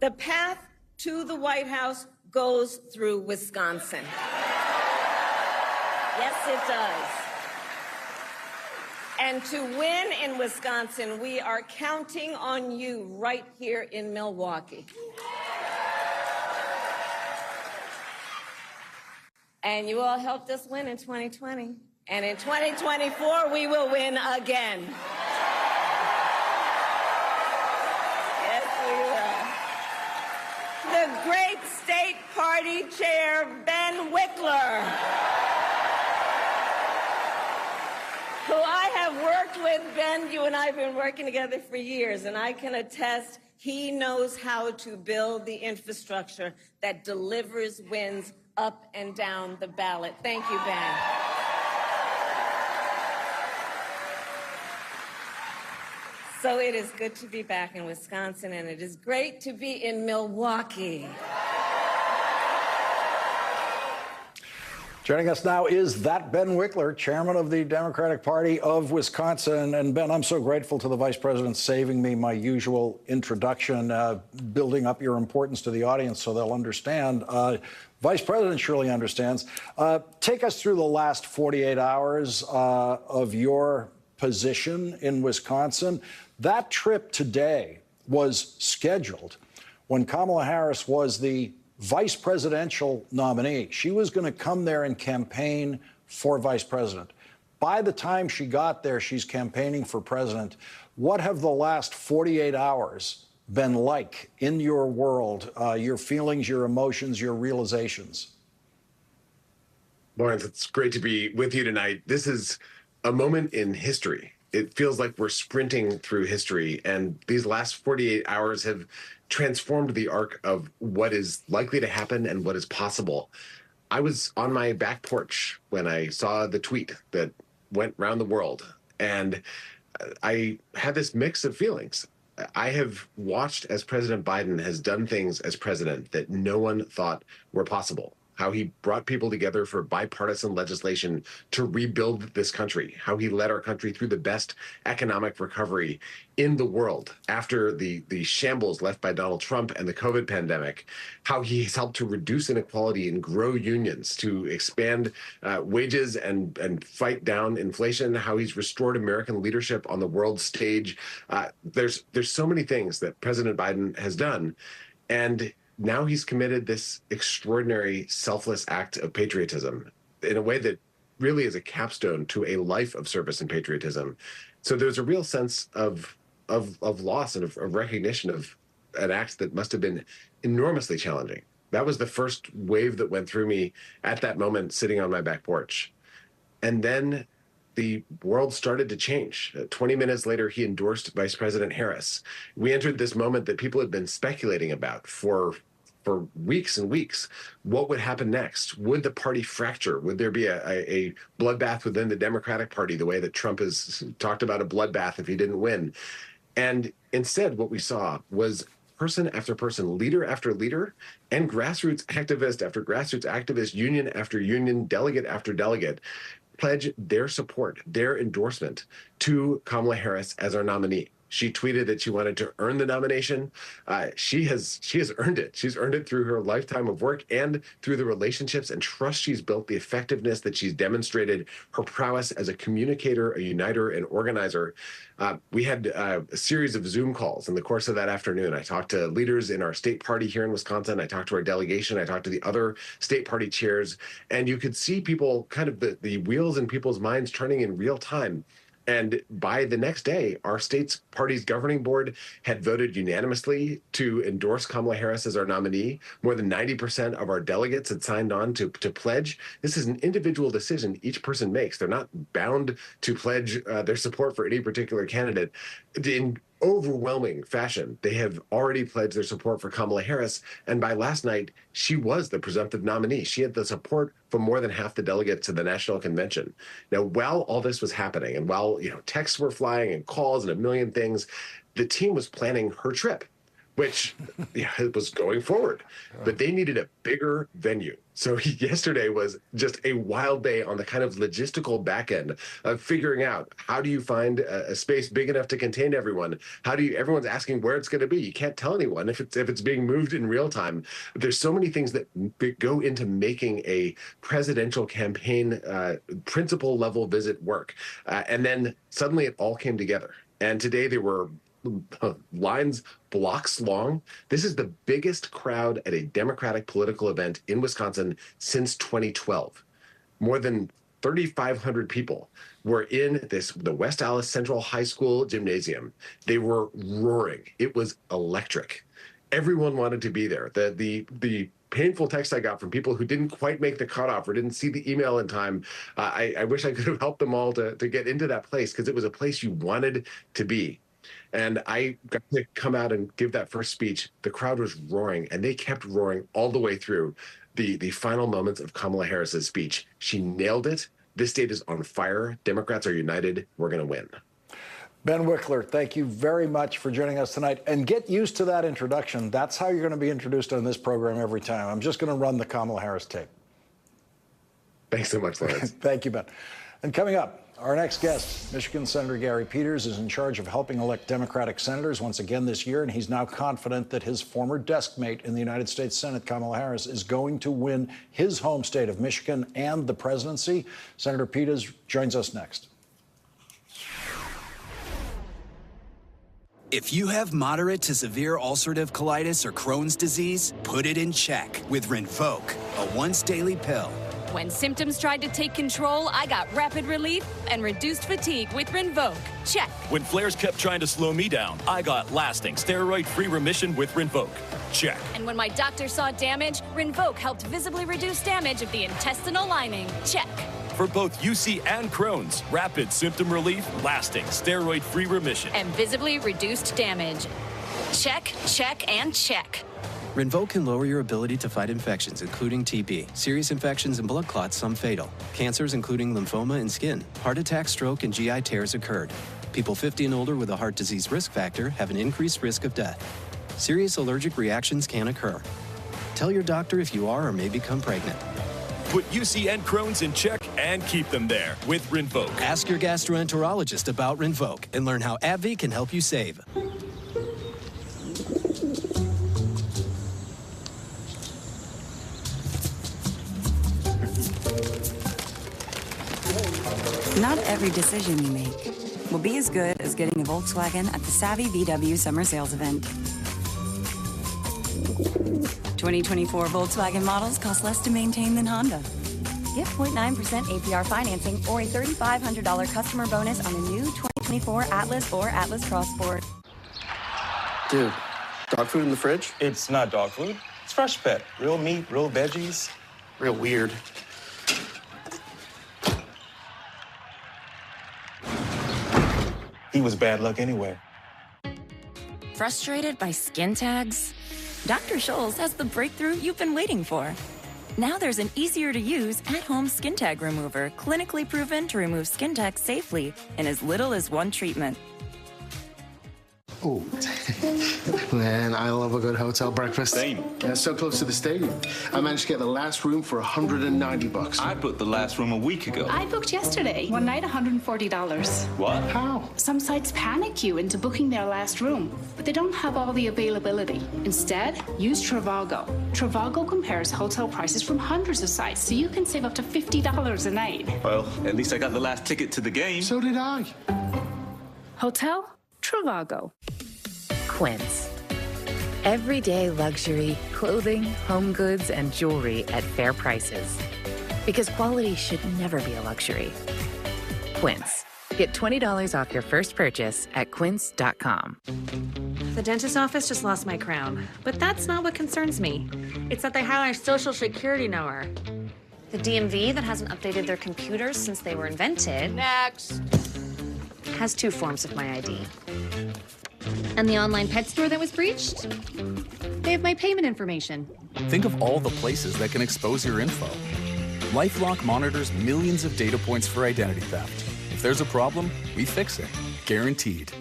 The path to the White House goes through Wisconsin. Yes, it does. And to win in Wisconsin, we are counting on you right here in Milwaukee. And you all helped us win in 2020. And in 2024, we will win again. Yes, we will. The great state party chair, Ben Wickler, who I have worked with. Ben, you and I have been working together for years, and I can attest he knows how to build the infrastructure that delivers wins up and down the ballot. Thank you, Ben. So it is good to be back in Wisconsin, and it is great to be in Milwaukee. Joining us now is that Ben Wickler, chairman of the Democratic Party of Wisconsin. And Ben, I'm so grateful to the vice president saving me my usual introduction, building up your importance to the audience so they'll understand. Vice President surely understands. Take us through the last 48 hours of your position in Wisconsin. That trip today was scheduled when Kamala Harris was the vice presidential nominee. She was going to come there and campaign for vice president. By the time she got there, she's campaigning for president. What have the last 48 hours been like in your world, your feelings, your emotions, your realizations? Lawrence, it's great to be with you tonight. This is a moment in history. It feels like we're sprinting through history, and these last 48 hours have transformed the arc of what is likely to happen and what is possible. I was on my back porch when I saw the tweet that went around the world, and I had this mix of feelings. I have watched as President Biden has done things as president that no one thought were possible. How he brought people together for bipartisan legislation to rebuild this country, how he led our country through the best economic recovery in the world after the shambles left by Donald Trump and the COVID pandemic, how he has helped to reduce inequality and grow unions, to expand wages and fight down inflation, how he's restored American leadership on the world stage. There's so many things that President Biden has done. And now he's committed this extraordinary selfless act of patriotism in a way that really is a capstone to a life of service and patriotism. So there's a real sense of loss and of recognition of an act that must have been enormously challenging. That was the first wave that went through me at that moment, sitting on my back porch. And then the world started to change. 20 minutes later, he endorsed Vice President Harris. We entered this moment that people had been speculating about for weeks and weeks. What would happen next? Would the party fracture? Would there be a bloodbath within the Democratic Party, the way that Trump has talked about a bloodbath if he didn't win? And instead, what we saw was person after person, leader after leader, and grassroots activist after grassroots activist, union after union, delegate after delegate, pledge their support, their endorsement to Kamala Harris as our nominee. She tweeted that she wanted to earn the nomination. She has earned it. She's earned it through her lifetime of work and through the relationships and trust she's built, the effectiveness that she's demonstrated, her prowess as a communicator, a uniter, an organizer. We had a series of Zoom calls in the course of that afternoon. I talked to leaders in our state party here in Wisconsin. I talked to our delegation. I talked to the other state party chairs. And you could see people, kind of the wheels in people's minds turning in real time. And by the next day, our state's party's governing board had voted unanimously to endorse Kamala Harris as our nominee. More than 90% of our delegates had signed on to pledge. This is an individual decision each person makes. They're not bound to pledge their support for any particular candidate. In overwhelming fashion, they have already pledged their support for Kamala Harris. And by last night, she was the presumptive nominee. She had the support from more than half the delegates to the national convention. Now, while all this was happening and while, texts were flying and calls and a million things, the team was planning her trip, which it was going forward. But they needed a bigger venue. So yesterday was just a wild day on the kind of logistical back end of figuring out, how do you find a space big enough to contain everyone? Everyone's asking where it's going to be. You can't tell anyone if it's being moved in real time. There's so many things that go into making a presidential campaign principal level visit work. And then suddenly it all came together. And today there were lines blocks long. This is the biggest crowd at a Democratic political event in Wisconsin since 2012. More than 3,500 people were in the West Allis Central High School gymnasium. They were roaring. It was electric. Everyone wanted to be there. The painful text I got from people who didn't quite make the cutoff or didn't see the email in time, I wish I could have helped them all to get into that place, because it was a place you wanted to be. And I got to come out and give that first speech. The crowd was roaring, and they kept roaring all the way through the final moments of Kamala Harris's speech. She nailed it. This state is on fire. Democrats are united. We're going to win. Ben Wickler, thank you very much for joining us tonight. And get used to that introduction. That's how you're going to be introduced on this program every time. I'm just going to run the Kamala Harris tape. Thanks so much, Lawrence. Thank you, Ben. And coming up, our next guest, Michigan Senator Gary Peters, is in charge of helping elect Democratic senators once again this year, and he's now confident that his former desk mate in the United States Senate, Kamala Harris, is going to win his home state of Michigan and the presidency. Senator Peters joins us next. If you have moderate to severe ulcerative colitis or Crohn's disease, put it in check with Rinvoq, a once-daily pill. When symptoms tried to take control, I got rapid relief and reduced fatigue with Rinvoq. Check. When flares kept trying to slow me down, I got lasting steroid-free remission with Rinvoq. Check. And when my doctor saw damage, Rinvoq helped visibly reduce damage of the intestinal lining. Check. For both UC and Crohn's, rapid symptom relief, lasting steroid-free remission. And visibly reduced damage. Check, check, and check. Rinvoq can lower your ability to fight infections, including TB, serious infections and blood clots, some fatal. Cancers, including lymphoma and skin. Heart attack, stroke, and GI tears occurred. People 50 and older with a heart disease risk factor have an increased risk of death. Serious allergic reactions can occur. Tell your doctor if you are or may become pregnant. Put UC and Crohn's in check and keep them there with Rinvoq. Ask your gastroenterologist about Rinvoq and learn how AbbVie can help you save. Not every decision you make will be as good as getting a Volkswagen at the Savvy VW Summer Sales Event. 2024 Volkswagen models cost less to maintain than Honda. Get 0.9% APR financing or a $3,500 customer bonus on a new 2024 Atlas or Atlas Cross Sport. Dude, dog food in the fridge? It's not dog food. It's Fresh Pet. Real meat, real veggies. Real weird. He was bad luck anyway. Frustrated by skin tags? Dr. Scholl's has the breakthrough you've been waiting for. Now there's an easier-to-use at-home skin tag remover, clinically proven to remove skin tags safely in as little as one treatment. Oh, man, I love a good hotel breakfast. Same. Yeah, so close to the stadium. I managed to get the last room for $190. I booked the last room a week ago. I booked yesterday. One night, $140. What? How? Some sites panic you into booking their last room, but they don't have all the availability. Instead, use Trivago. Trivago compares hotel prices from hundreds of sites, so you can save up to $50 a night. Well, at least I got the last ticket to the game. So did I. Hotel Trivago. Quince. Everyday luxury, clothing, home goods, and jewelry at fair prices. Because quality should never be a luxury. Quince. Get $20 off your first purchase at quince.com. The dentist's office just lost my crown, but that's not what concerns me. It's that they have our social security number. The DMV that hasn't updated their computers since they were invented. Next. Has two forms of my ID. And the online pet store that was breached? They have my payment information. Think of all the places that can expose your info. LifeLock monitors millions of data points for identity theft. If there's a problem, we fix it. Guaranteed.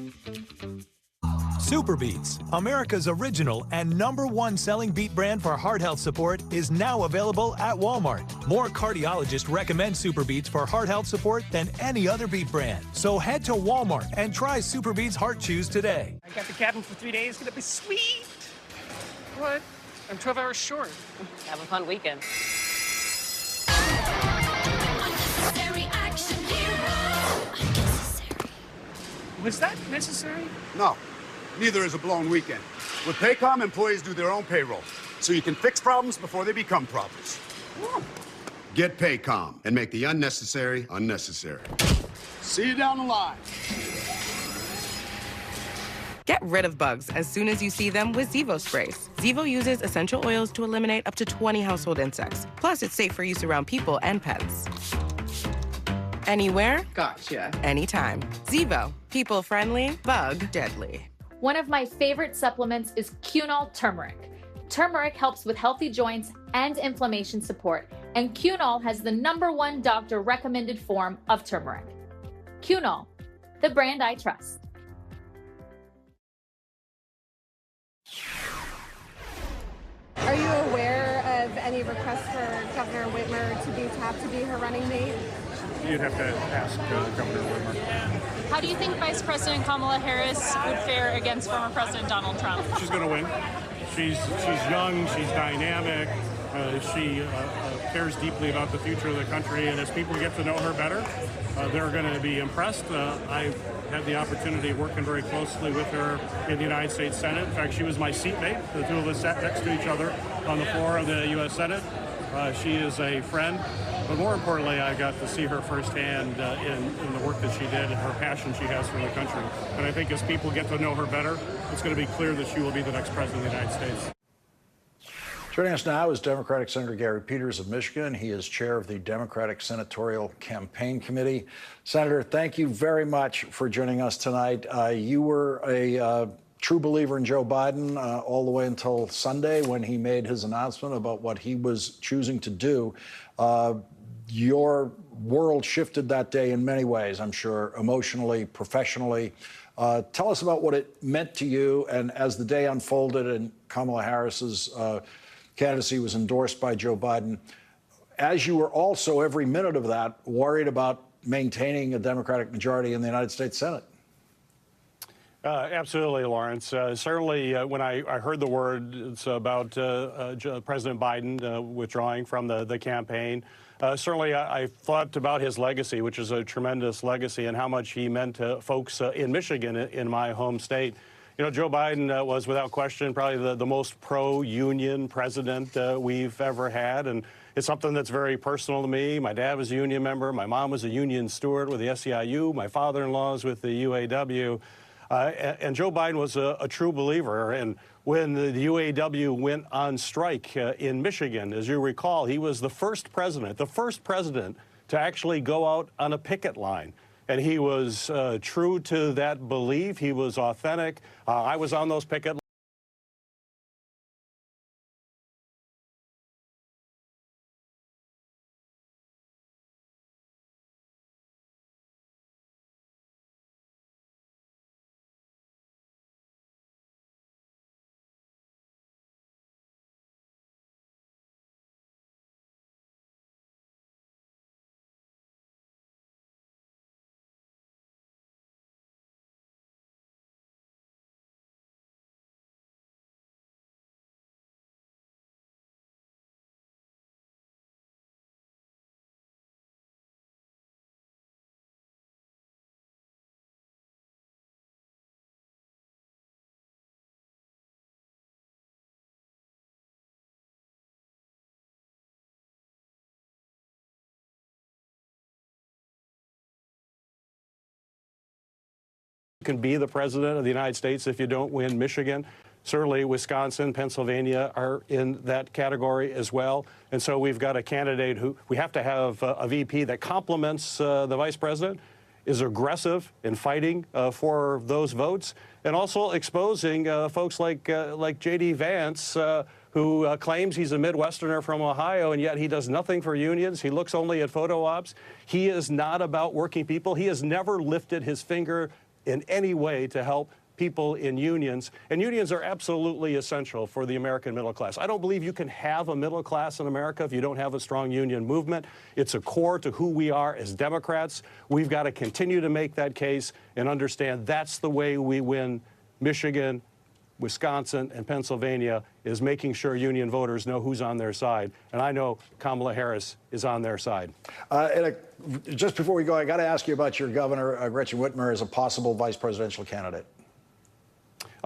Super Beets, America's original and #1 selling beet brand for heart health support, is now available at Walmart. More cardiologists recommend Super Beets for heart health support than any other beet brand. So head to Walmart and try Super Beets Heart Chews today. I got the cabin for 3 days. It's gonna be sweet. What? I'm 12 hours short. Have a fun weekend. Was that necessary? No, neither is a blown weekend. With Paycom, employees do their own payroll, so you can fix problems before they become problems. Get Paycom and make the unnecessary unnecessary. See you down the line. Get rid of bugs as soon as you see them with Zevo sprays. Zevo uses essential oils to eliminate up to 20 household insects. Plus, it's safe for use around people and pets. Anywhere? Gotcha. Anytime. Zevo. People friendly, bug deadly. One of my favorite supplements is Cunol Turmeric. Turmeric helps with healthy joints and inflammation support, and Cunol has the #1 doctor recommended form of turmeric. Cunol, the brand I trust. Are you aware of any requests for Governor Whitmer to be tapped to be her running mate? You'd have to ask Governor Whitmer. How do you think Vice President Kamala Harris would fare against former President Donald Trump? She's going to win. She's young, she's dynamic, she cares deeply about the future of the country, and as people get to know her better, they're going to be impressed. I've had the opportunity of working very closely with her in the United States Senate. In fact, she was my seatmate. The two of us sat next to each other on the floor of the U.S. Senate. She is a friend, but more importantly, I got to see her firsthand in the work that she did and her passion she has for the country. And I think as people get to know her better, it's going to be clear that she will be the next president of the United States. Joining us now is Democratic Senator Gary Peters of Michigan. He is chair of the Democratic Senatorial Campaign Committee. Senator, thank you very much for joining us tonight. You were a true believer in Joe Biden all the way until Sunday when he made his announcement about what he was choosing to do. Your world shifted that day in many ways, I'm sure, emotionally, professionally. Tell us about what it meant to you, and as the day unfolded and Kamala Harris's candidacy was endorsed by Joe Biden, as you were also every minute of that worried about maintaining a Democratic majority in the United States Senate. Absolutely, Lawrence. Certainly, when I heard the words about President Biden withdrawing from the campaign, certainly I thought about his legacy, which is a tremendous legacy, and how much he meant to folks in Michigan, in my home state. You know, Joe Biden was without question probably the most pro-union president we've ever had, and it's something that's very personal to me. My dad was a union member. My mom was a union steward with the SEIU. My father-in-law is with the UAW. And Joe Biden was a true believer. And when the UAW went on strike in Michigan, as you recall, he was the first president to actually go out on a picket line and he was true to that belief. He was authentic. I was on those picket can be the president of the United States if you don't win Michigan. Certainly, Wisconsin, Pennsylvania are in that category as well. And so we've got a candidate who we have to have a VP that complements the vice president, is aggressive in fighting for those votes, and also exposing folks like J.D. Vance, who claims he's a Midwesterner from Ohio, and yet he does nothing for unions. He looks only at photo ops. He is not about working people. He has never lifted his finger in any way to help people in unions. And unions are absolutely essential for the American middle class. I don't believe you can have a middle class in America if you don't have a strong union movement. It's a core to who we are as Democrats. We've got to continue to make that case and understand that's the way we win Michigan, Wisconsin, and Pennsylvania, is making sure union voters know who's on their side. And I know Kamala Harris is on their side. Just before we go, I got to ask you about your governor, Gretchen Whitmer, as a possible vice presidential candidate.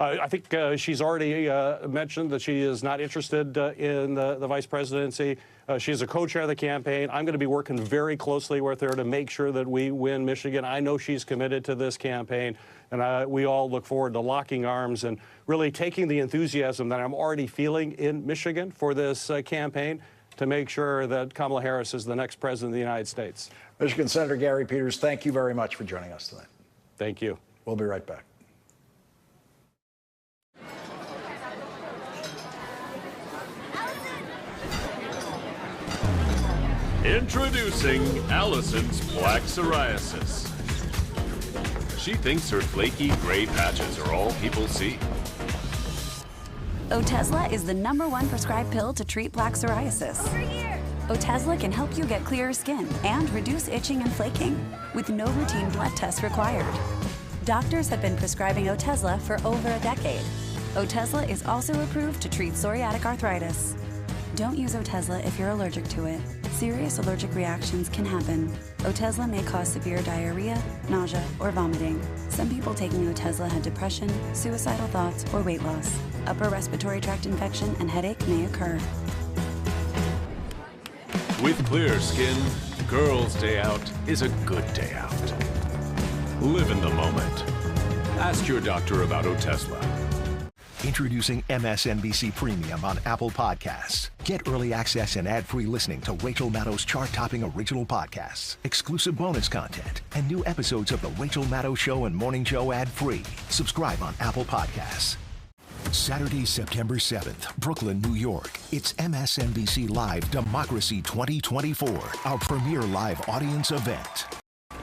I think she's already mentioned that she is not interested in the vice presidency. She's a co-chair of the campaign. I'm going to be working very closely with her to make sure that we win Michigan. I know she's committed to this campaign, and we all look forward to locking arms and really taking the enthusiasm that I'm already feeling in Michigan for this campaign to make sure that Kamala Harris is the next president of the United States. Michigan Senator Gary Peters, thank you very much for joining us tonight. Thank you. We'll be right back. Introducing Allison's Black Psoriasis. She thinks her flaky gray patches are all people see. Otezla is the #1 prescribed pill to treat plaque psoriasis. Otezla can help you get clearer skin and reduce itching and flaking with no routine blood tests required. Doctors have been prescribing Otezla for over a decade. Otezla is also approved to treat psoriatic arthritis. Don't use Otezla if you're allergic to it. Serious allergic reactions can happen. Otezla may cause severe diarrhea, nausea, or vomiting. Some people taking Otezla had depression, suicidal thoughts, or weight loss. Upper respiratory tract infection and headache may occur. With clear skin, Girls' Day Out is a good day out. Live in the moment. Ask your doctor about Otezla. Introducing MSNBC Premium on Apple Podcasts. Get early access and ad-free listening to Rachel Maddow's chart-topping original podcasts, exclusive bonus content, and new episodes of The Rachel Maddow Show and Morning Show ad-free. Subscribe on Apple Podcasts. Saturday, September 7th, Brooklyn, New York. It's MSNBC Live Democracy 2024, our premier live audience event.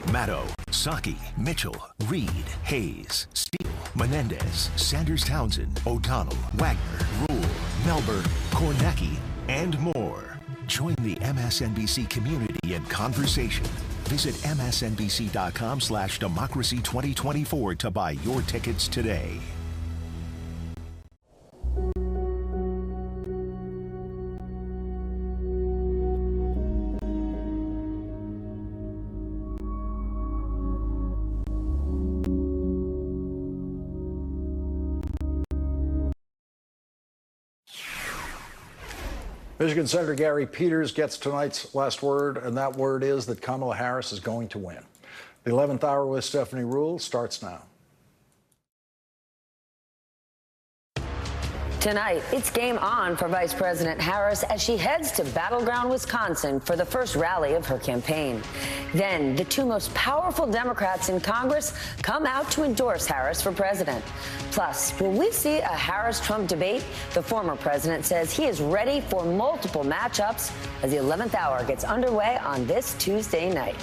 Maddow, Psaki, Mitchell, Reed, Hayes, Steele, Menendez, Sanders-Townsend, O'Donnell, Wagner, Rule, Melber, Kornacki, and more. Join the MSNBC community in conversation. Visit msnbc.com/democracy2024 to buy your tickets today. Michigan Senator Gary Peters gets tonight's last word, and that word is that Kamala Harris is going to win. The 11th hour with Stephanie Ruhle starts now. Tonight, it's game on for Vice President Harris as she heads to battleground Wisconsin for the first rally of her campaign. Then, the two most powerful Democrats in Congress come out to endorse Harris for president. Plus, will we see a Harris-Trump debate? The former president says he is ready for multiple matchups as the 11th hour gets underway on this Tuesday night.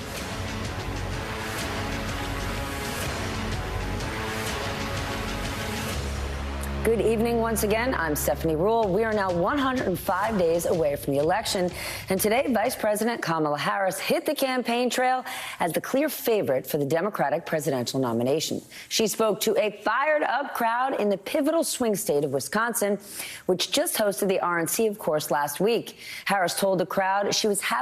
Good evening once again. I'm Stephanie Ruhle. We are now 105 days away from the election. And today, Vice President Kamala Harris hit the campaign trail as the clear favorite for the Democratic presidential nomination. She spoke to a fired-up crowd in the pivotal swing state of Wisconsin, which just hosted the RNC, of course, last week. Harris told the crowd she was happy